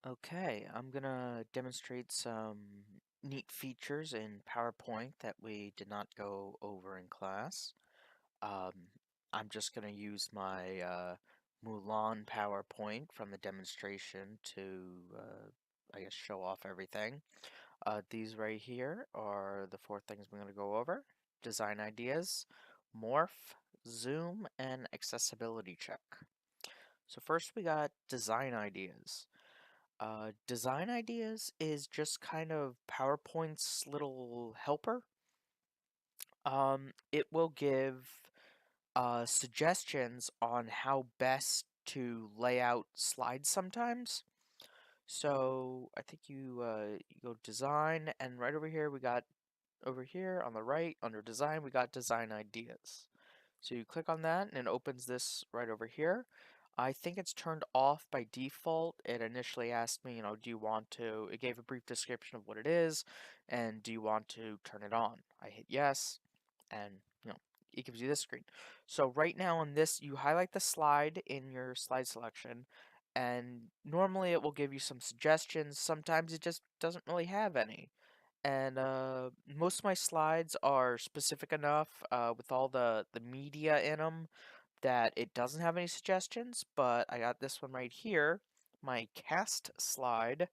Okay, I'm gonna demonstrate some neat features in PowerPoint that we did not go over in class. Um, I'm just gonna use my Mulan PowerPoint from the demonstration to, I guess, show off everything. These right here are the four things we're gonna go over: design ideas, morph, zoom, and accessibility check. So first we got design ideas. Design ideas is just kind of PowerPoint's little helper. It will give suggestions on how best to lay out slides sometimes. So I think you go design, and right over here we got over here on the right under design we got design ideas. So you click on that and it opens this right over here. I think it's turned off by default. It initially asked me, do you want to, it gave a brief description of what it is, and do you want to turn it on? I hit yes, and it gives you this screen. So right now on this, you highlight the slide in your slide selection, and normally it will give you some suggestions. Sometimes it just doesn't really have any. And most of my slides are specific enough with all the media in them that it doesn't have any suggestions, but I got this one right here, my cast slide,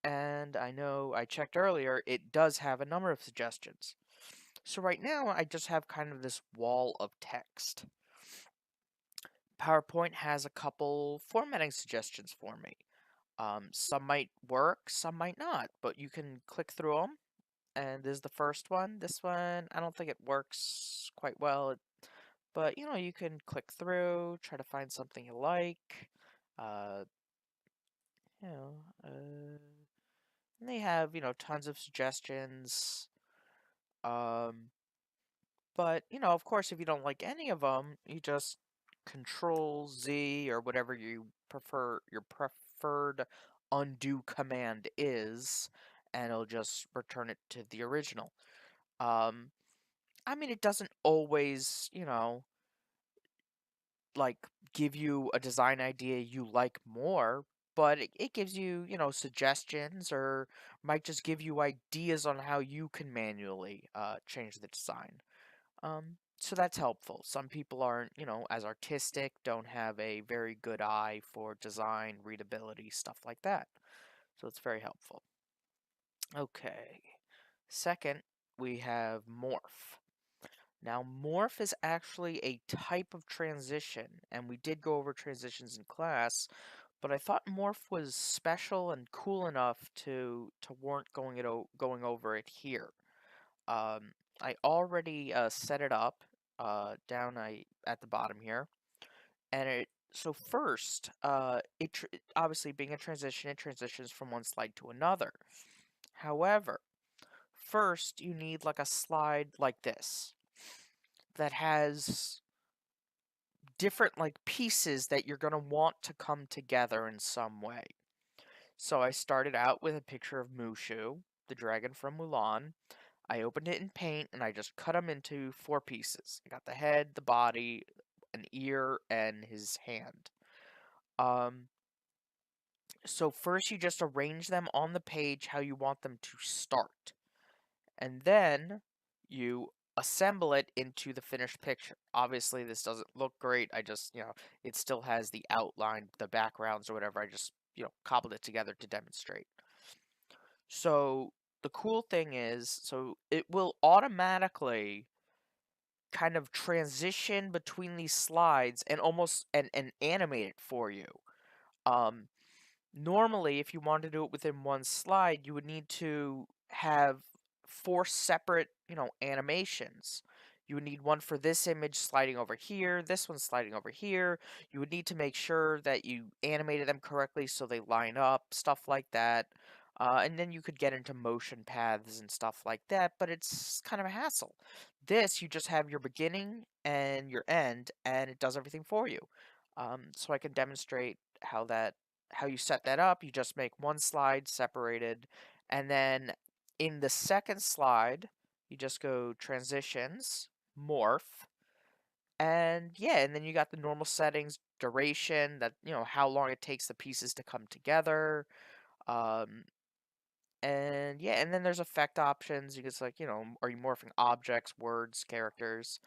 and I know I checked earlier, it does have a number of suggestions. So right now, I just have kind of this wall of text. PowerPoint has a couple formatting suggestions for me. Some might work, some might not, but you can click through them. And this is the first one. This one, I don't think it works quite well, but you can click through, try to find something you like. Uh, you know, uh, and they have tons of suggestions. Um, but of course, if you don't like any of them, you just Control Z or whatever you prefer, your preferred undo command is, and it'll just return it to the original. Um, I mean, it doesn't always, like give you a design idea you like more, but it gives you, suggestions or might just give you ideas on how you can manually change the design. So that's helpful. Some people aren't, as artistic, don't have a very good eye for design, readability, stuff like that. So it's very helpful. Okay. Second, we have morph. Now, morph is actually a type of transition, and we did go over transitions in class, but I thought morph was special and cool enough to warrant going over it here. I already set it up down at the bottom here, and so first, obviously being a transition, it transitions from one slide to another. However, first you need like a slide like this that has different like pieces that you're going to want to come together in some way. So I started out with a picture of Mushu, the dragon from Mulan. I opened it in Paint and I just cut him into four pieces. I got the head, the body, an ear, and his hand. Um, so first you just arrange them on the page how you want them to start. And then you assemble it into the finished picture. Obviously, this doesn't look great. I just, it still has the outline, the backgrounds or whatever. I just, cobbled it together to demonstrate. So the cool thing is, so it will automatically kind of transition between these slides and almost and animate it for you. Um, Normally, if you want to do it within one slide, you would need to have four separate, animations. You would need one for this image sliding over here, this one sliding over here. You would need to make sure that you animated them correctly so they line up, stuff like that. And then you could get into motion paths and stuff like that, but it's kind of a hassle. This, you just have your beginning and your end, and it does everything for you. So I can demonstrate how you set that up. You just make one slide separated, and then in the second slide, you just go transitions, morph, And yeah, and then you got the normal settings, duration, that, how long it takes the pieces to come together. Um, and yeah, and then there's effect options. You can select, are you morphing objects, words, characters?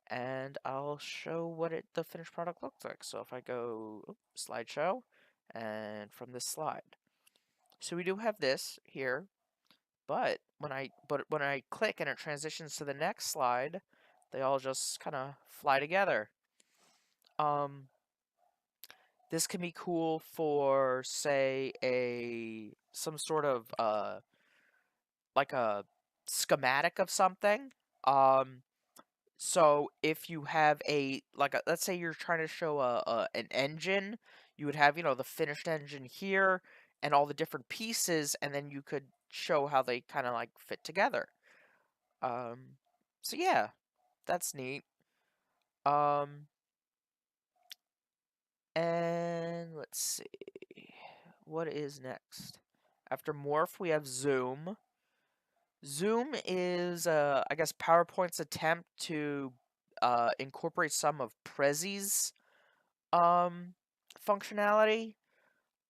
And I'll show what the finished product looks like. So if I go slideshow, and from this slide. So we do have this here, but when I click and it transitions to the next slide, they all just kind of fly together. This can be cool for, say, some sort of like a schematic of something. So if you have let's say you're trying to show an engine, you would have, the finished engine here and all the different pieces, and then you could show how they kind of like fit together. So yeah, that's neat. Um, and let's see, what is next? After morph, we have zoom. Zoom is, I guess, PowerPoint's attempt to incorporate some of Prezi's um, functionality.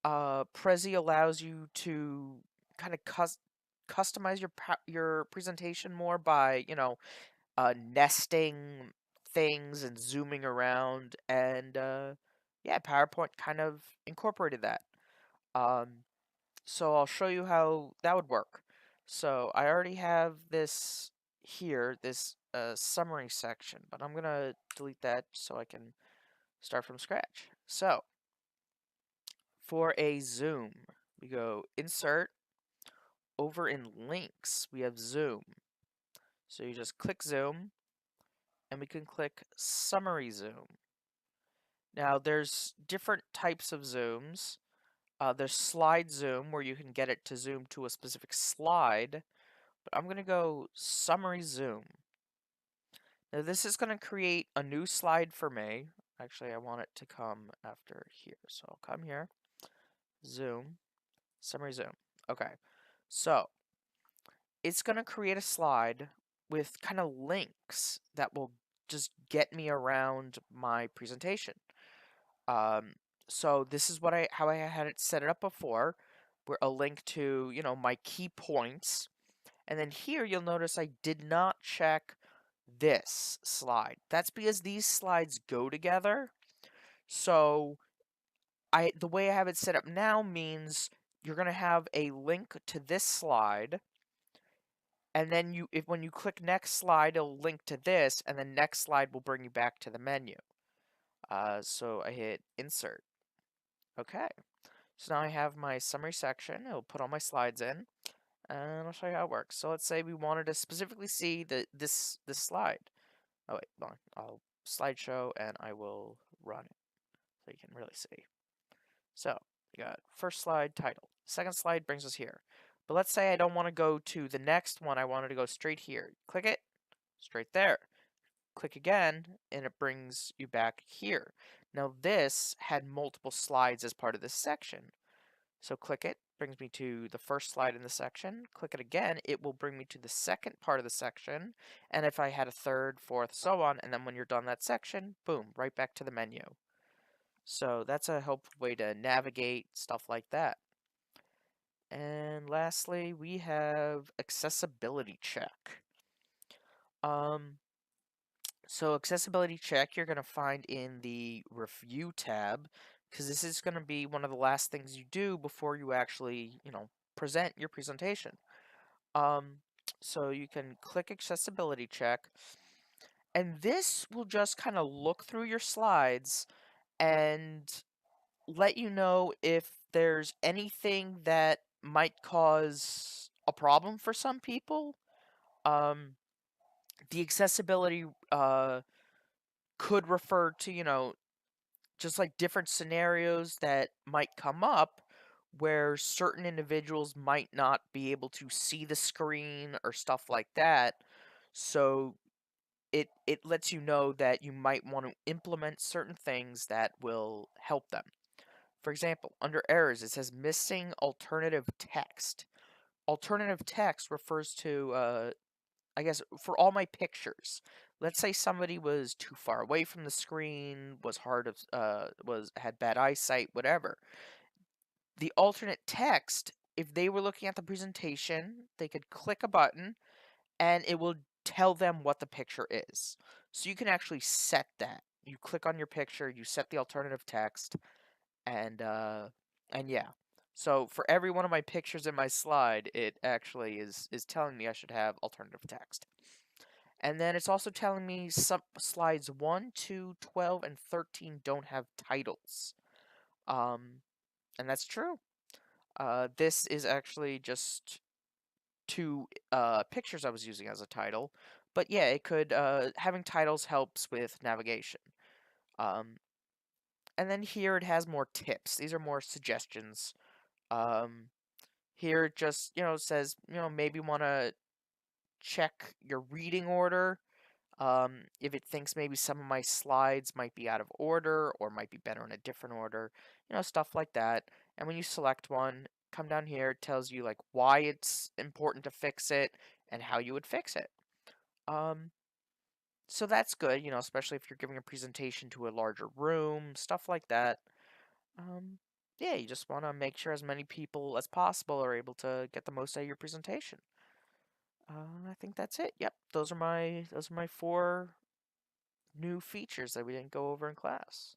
Prezi allows you to kind of customize your presentation more by, nesting things and zooming around, and yeah, PowerPoint kind of incorporated that. Um, so I'll show you how that would work. So I already have this here, this summary section, but I'm gonna delete that so I can start from scratch. So for a zoom, we go insert, over in links, we have zoom. So you just click zoom, and we can click summary zoom. Now there's different types of zooms. There's slide zoom, where you can get it to zoom to a specific slide, but I'm going to go summary zoom. Now this is going to create a new slide for me. Actually, I want it to come after here, so I'll come here, zoom, summary zoom. Okay, so it's going to create a slide with kind of links that will just get me around my presentation. Um, so this is how I had it set it up before, where a link to, my key points. And then here you'll notice I did not check this slide. That's because these slides go together. So the way I have it set up now means you're going to have a link to this slide, and then when you click next slide, it'll link to this, and then next slide will bring you back to the menu. So I hit insert. Okay. So now I have my summary section. It'll put all my slides in, and I'll show you how it works. So let's say we wanted to specifically see this slide. Oh wait, hold on. I'll slideshow and I will run it so you can really see. So we got first slide title. Second slide brings us here. But let's say I don't want to go to the next one. I wanted to go straight here. Click it, straight there. Click again, and it brings you back here. Now this had multiple slides as part of this section. So click it, brings me to the first slide in the section. Click it again, it will bring me to the second part of the section. And if I had a third, fourth, so on, and then when you're done that section, boom, right back to the menu. So that's a helpful way to navigate stuff like that. And lastly, we have accessibility check. So accessibility check you're going to find in the review tab, because this is going to be one of the last things you do before you actually, present your presentation. So you can click accessibility check, and this will just kind of look through your slides and let you know if there's anything that might cause a problem for some people. The accessibility could refer to, just like different scenarios that might come up where certain individuals might not be able to see the screen or stuff like that. So it lets you know that you might want to implement certain things that will help them. For example, under errors, it says missing alternative text. Alternative text refers to, I guess, for all my pictures. Let's say somebody was too far away from the screen, was hard of was had bad eyesight, whatever. The alternate text, if they were looking at the presentation, they could click a button and it will tell them what the picture is. So you can actually set that. You click on your picture, you set the alternative text, and yeah. So for every one of my pictures in my slide, it actually is telling me I should have alternative text. And then it's also telling me some slides 1, 2, 12, and 13 don't have titles. Um, and that's true. This is actually just two pictures I was using as a title. But yeah, it could having titles helps with navigation. Um, and then here it has more tips. These are more suggestions. Um, Here it just says maybe want to check your reading order. If it thinks maybe some of my slides might be out of order or might be better in a different order, stuff like that. And when you select one, come down here, it tells you like why it's important to fix it and how you would fix it. Um, so that's good, especially if you're giving a presentation to a larger room, stuff like that. Um, yeah, you just want to make sure as many people as possible are able to get the most out of your presentation. I think that's it. Yep, those are my four new features that we didn't go over in class.